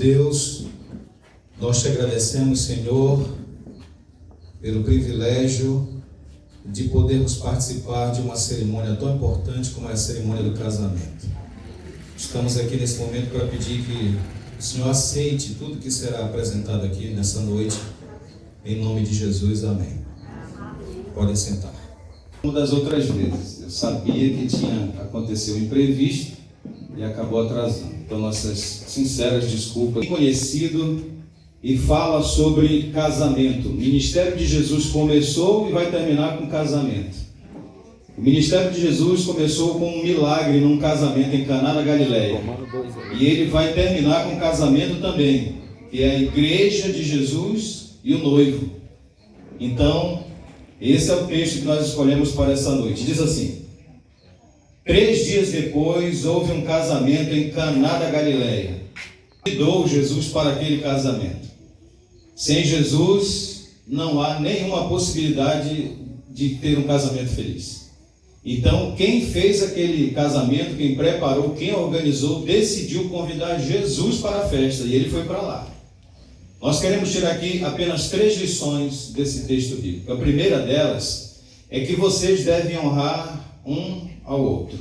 Deus, nós te agradecemos, Senhor, pelo privilégio de podermos participar de uma cerimônia tão importante como é a cerimônia do casamento. Estamos aqui nesse momento para pedir que o Senhor aceite tudo que será apresentado aqui nessa noite, em nome de Jesus, amém. Podem sentar. Uma das outras vezes, eu sabia que tinha acontecido um imprevisto e acabou atrasando. Então, nossas sinceras desculpas. Conhecido e fala sobre casamento. O ministério de Jesus começou e vai terminar com casamento. O ministério de Jesus começou com um milagre num casamento em Caná da Galileia. E ele vai terminar com casamento também, que é a igreja de Jesus e o noivo. Então, esse é o texto que nós escolhemos para essa noite. Diz assim: 3 dias depois, houve um casamento em Caná da Galileia. Convidou Jesus para aquele casamento. Sem Jesus, não há nenhuma possibilidade de ter um casamento feliz. Então, quem fez aquele casamento, quem preparou, quem organizou, decidiu convidar Jesus para a festa, e ele foi para lá. Nós queremos tirar aqui apenas 3 lições desse texto bíblico. A primeira delas é que vocês devem honrar um ao outro.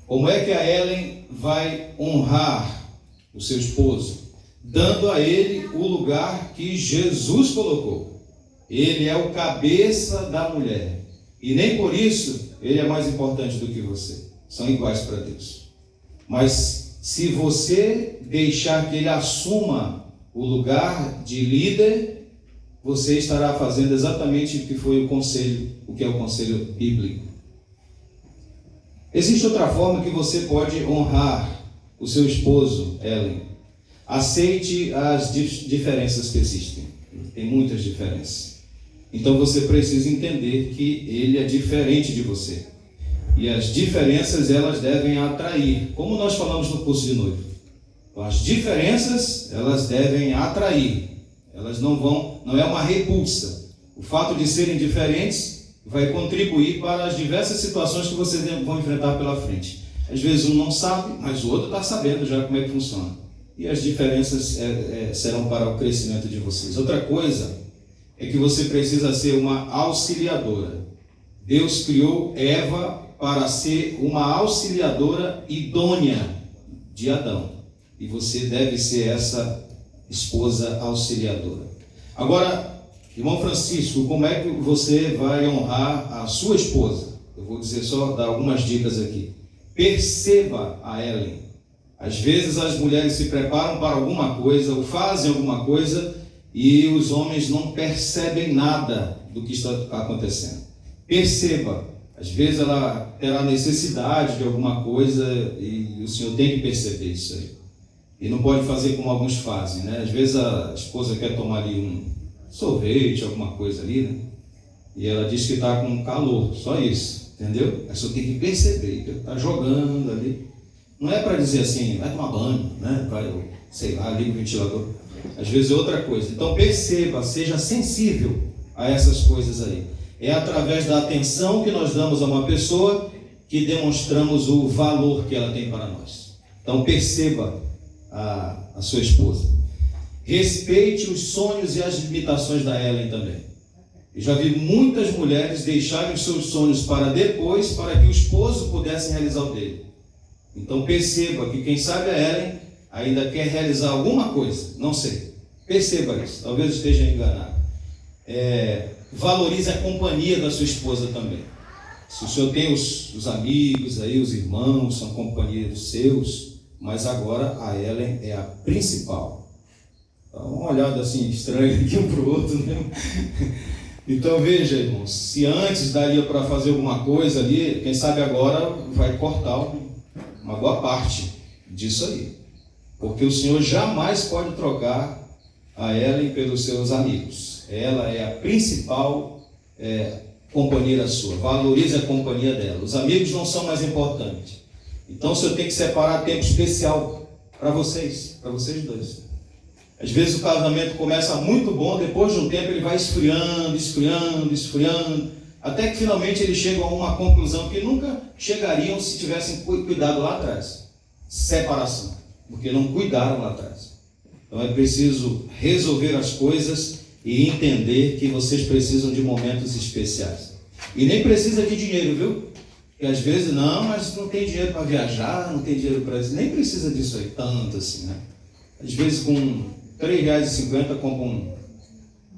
Como é que a Ellen vai honrar o seu esposo? Dando a ele o lugar que Jesus colocou. Ele é o cabeça da mulher. E nem por isso ele é mais importante do que você. São iguais para Deus. Mas se você deixar que ele assuma o lugar de líder, você estará fazendo exatamente o que foi o conselho, o que é o conselho bíblico. Existe outra forma que você pode honrar o seu esposo, Ellen. Aceite as diferenças que existem. Tem muitas diferenças. Então você precisa entender que ele é diferente de você. E as diferenças, elas devem atrair. Como nós falamos no curso de noivo. As diferenças, elas devem atrair. Elas não é uma repulsa. O fato de serem diferentes vai contribuir para as diversas situações que vocês vão enfrentar pela frente. Às vezes um não sabe, mas o outro está sabendo já como é que funciona. E as diferenças serão para o crescimento de vocês. Outra coisa é que você precisa ser uma auxiliadora. Deus criou Eva para ser uma auxiliadora idônea de Adão. E você deve ser essa esposa auxiliadora. Agora, irmão Francisco, como é que você vai honrar a sua esposa? Eu vou dizer dar algumas dicas aqui. Perceba a Ellen. Às vezes as mulheres se preparam para alguma coisa, ou fazem alguma coisa, e os homens não percebem nada do que está acontecendo. Perceba. Às vezes ela terá necessidade de alguma coisa, e o senhor tem que perceber isso aí. E não pode fazer como alguns fazem, né? Às vezes a esposa quer tomar ali um sorvete, alguma coisa ali, né? E ela diz que está com calor, só isso, entendeu? A pessoa tem que perceber que está jogando ali. Não é para dizer assim, vai tomar banho, né? Vai, sei lá, liga o ventilador. Às vezes é outra coisa. Então perceba, seja sensível a essas coisas aí. É através da atenção que nós damos a uma pessoa que demonstramos o valor que ela tem para nós. Então perceba a sua esposa. Respeite os sonhos e as limitações da Ellen também. Eu já vi muitas mulheres deixarem os seus sonhos para depois, para que o esposo pudesse realizar o dele. Então perceba que quem sabe a Ellen ainda quer realizar alguma coisa, não sei. Perceba isso, talvez esteja enganado. Valorize a companhia da sua esposa também. Se o senhor tem os amigos aí, os irmãos, são companhia dos seus, mas agora a Ellen é a principal. Dá uma olhada assim estranha aqui um para o outro, né? Então veja, irmãos, se antes daria para fazer alguma coisa ali, quem sabe agora vai cortar uma boa parte disso aí. Porque o Senhor jamais pode trocar a Ellen pelos seus amigos. Ela é a principal companheira sua. Valorize a companhia dela. Os amigos não são mais importantes. Então o Senhor tem que separar tempo especial para vocês dois. Às vezes o casamento começa muito bom, depois de um tempo ele vai esfriando, até que finalmente eles chegam a uma conclusão que nunca chegariam se tivessem cuidado lá atrás. Separação, porque não cuidaram lá atrás. Então é preciso resolver as coisas e entender que vocês precisam de momentos especiais. E nem precisa de dinheiro, viu? Porque às vezes, não, mas não tem dinheiro para viajar, não tem dinheiro para isso. Nem precisa disso aí, tanto assim, né? Às vezes com R$3,50 compra um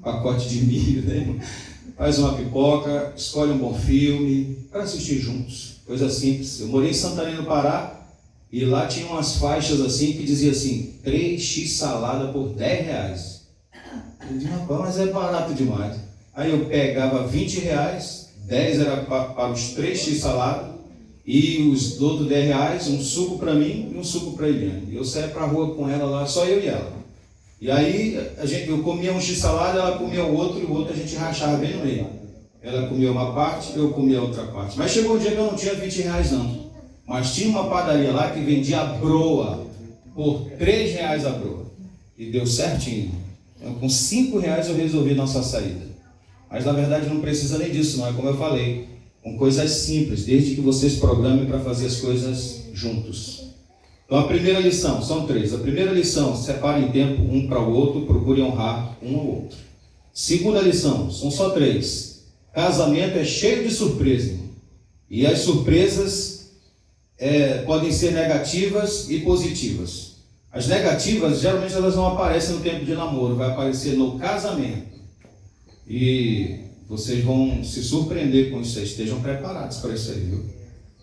pacote de milho, né? Faz uma pipoca, escolhe um bom filme para assistir juntos. Coisa simples. Eu morei em Santarém, no Pará, e lá tinha umas faixas assim que dizia assim, 3x salada por R$10. Eu disse, rapaz, mas é barato demais. Aí eu pegava R$20, 10 era para os 3x salada, e os outros R$10, um suco para mim e um suco para Eliane. Eu saía para a rua com ela lá, só eu e ela. E aí eu comia um x-salada, ela comia o outro, e o outro a gente rachava bem no meio. Ela comia uma parte, eu comia a outra parte. Mas chegou um dia que eu não tinha R$20 não. Mas tinha uma padaria lá que vendia broa, por R$3 a broa. E deu certinho. Então, com R$5 eu resolvi nossa saída. Mas na verdade não precisa nem disso, não é como eu falei. Com coisas simples, desde que vocês programem para fazer as coisas juntos. Então a primeira lição, são 3. A primeira lição, separem tempo um para o outro, procurem honrar um ao outro. Segunda lição, são só 3. Casamento é cheio de surpresa. E as surpresas podem ser negativas e positivas. As negativas, geralmente elas não aparecem no tempo de namoro, vai aparecer no casamento. E vocês vão se surpreender com isso aí, estejam preparados para isso aí, viu?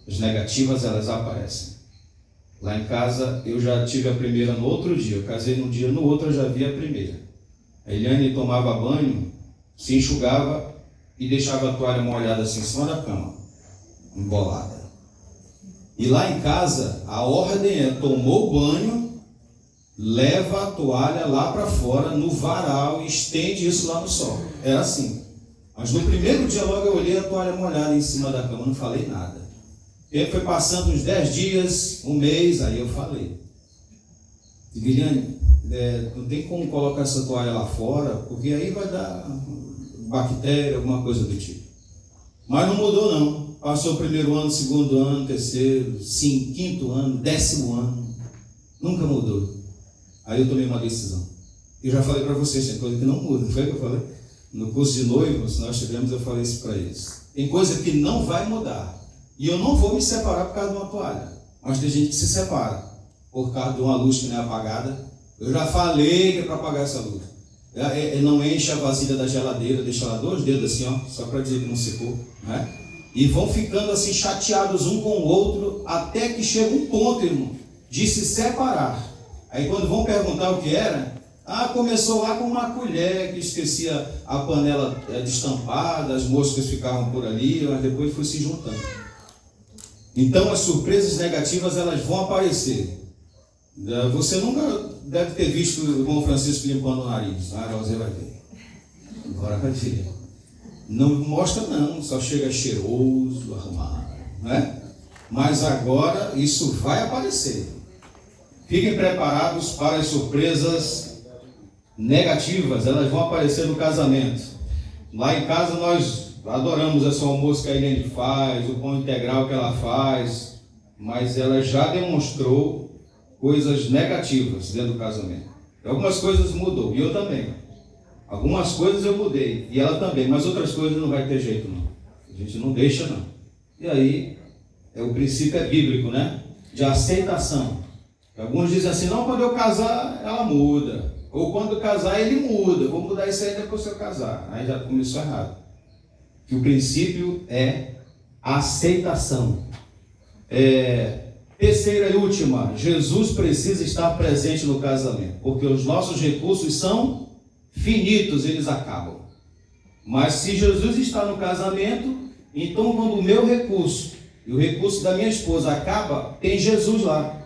As negativas, elas aparecem. Lá em casa, eu já tive a primeira no outro dia. Eu casei num dia, no outro eu já vi a primeira. A Eliane tomava banho, se enxugava e deixava a toalha molhada assim em cima da cama, embolada. E lá em casa, a ordem é, tomou banho, leva a toalha lá para fora, no varal, e estende isso lá no sol. Era assim. Mas no primeiro dia logo eu olhei a toalha molhada em cima da cama, não falei nada. Ele foi passando uns 10 dias, um mês, aí eu falei. Guilherme, não tem como colocar essa toalha lá fora, porque aí vai dar bactéria, alguma coisa do tipo. Mas não mudou não. Passou o primeiro ano, segundo ano, terceiro, quinto ano, 10º ano. Nunca mudou. Aí eu tomei uma decisão. Eu já falei para vocês, tem coisa que não muda, não foi o que eu falei? No curso de noivos, nós tivemos, eu falei isso para eles. Tem coisa que não vai mudar. E eu não vou me separar por causa de uma toalha. Mas tem gente que se separa por causa de uma luz que não é apagada. Eu já falei que é para apagar essa luz. Não enche a vasilha da geladeira, deixa lá 2 dedos assim, ó, só para dizer que não secou, né? E vão ficando assim chateados um com o outro, até que chega um ponto, irmão, de se separar. Aí quando vão perguntar o que era, começou lá com uma colher que esquecia a panela destampada, as moscas ficavam por ali, mas depois foi se juntando. Então as surpresas negativas, elas vão aparecer. Você nunca deve ter visto o irmão Francisco limpando o nariz. Você vai ver. Agora vai ver. Não mostra não, só chega cheiroso, arrumado, né? Mas agora isso vai aparecer. Fiquem preparados para as surpresas negativas, elas vão aparecer no casamento. Lá em casa nós adoramos esse almoço que a Eliane faz, o pão integral que ela faz, mas ela já demonstrou coisas negativas dentro do casamento. Algumas coisas mudou, e eu também. Algumas coisas eu mudei, e ela também, mas outras coisas não vai ter jeito não. A gente não deixa não. E aí, o princípio é bíblico, né? De aceitação. Alguns dizem assim, não, quando eu casar, ela muda. Ou quando casar, ele muda. Vou mudar isso aí depois que eu casar. Aí já começou errado. Que o princípio é aceitação. Terceira e última, Jesus precisa estar presente no casamento, porque os nossos recursos são finitos, eles acabam. Mas se Jesus está no casamento, então quando o meu recurso e o recurso da minha esposa acaba, tem Jesus lá.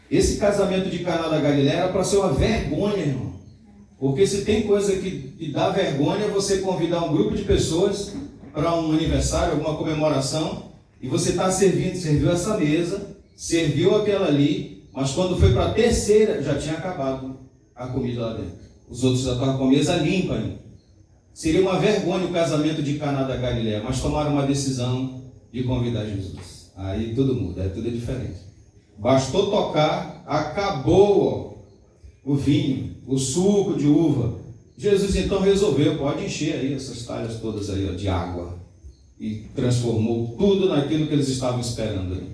Esse casamento de Caná da Galileia era para ser uma vergonha, irmão. Porque se tem coisa que dá vergonha, é você convidar um grupo de pessoas para um aniversário, alguma comemoração, e você está serviu essa mesa, serviu aquela ali, mas quando foi para a terceira, já tinha acabado a comida lá dentro. Os outros já estavam com a mesa limpa ainda. Seria uma vergonha o casamento de Caná da Galileia, mas tomaram uma decisão de convidar Jesus. Aí tudo muda, tudo é diferente. Bastou tocar, acabou o vinho. o suco de uva. Jesus então resolveu, pode encher aí essas talhas todas aí, ó, de água. E transformou tudo naquilo que eles estavam esperando ali.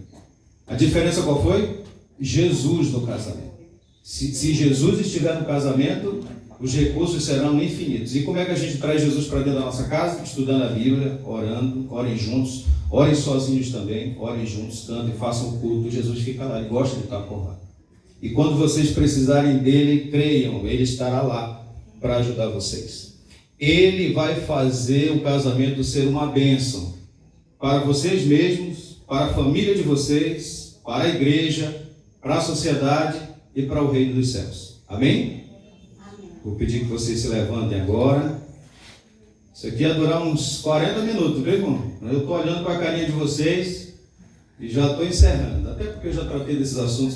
A diferença qual foi? Jesus no casamento. Se Jesus estiver no casamento, os recursos serão infinitos. E como é que a gente traz Jesus para dentro da nossa casa? Estudando a Bíblia, orando, orem juntos, orem sozinhos também, orem juntos, cantem, façam o culto. Jesus fica lá, ele gosta de estar por lá. E quando vocês precisarem dele, creiam, ele estará lá para ajudar vocês. Ele vai fazer o casamento ser uma bênção para vocês mesmos, para a família de vocês, para a igreja, para a sociedade e para o reino dos céus. Amém? Vou pedir que vocês se levantem agora. Isso aqui ia durar uns 40 minutos, viu, irmão? Eu estou olhando para a carinha de vocês e já estou encerrando. Até porque eu já tratei desses assuntos com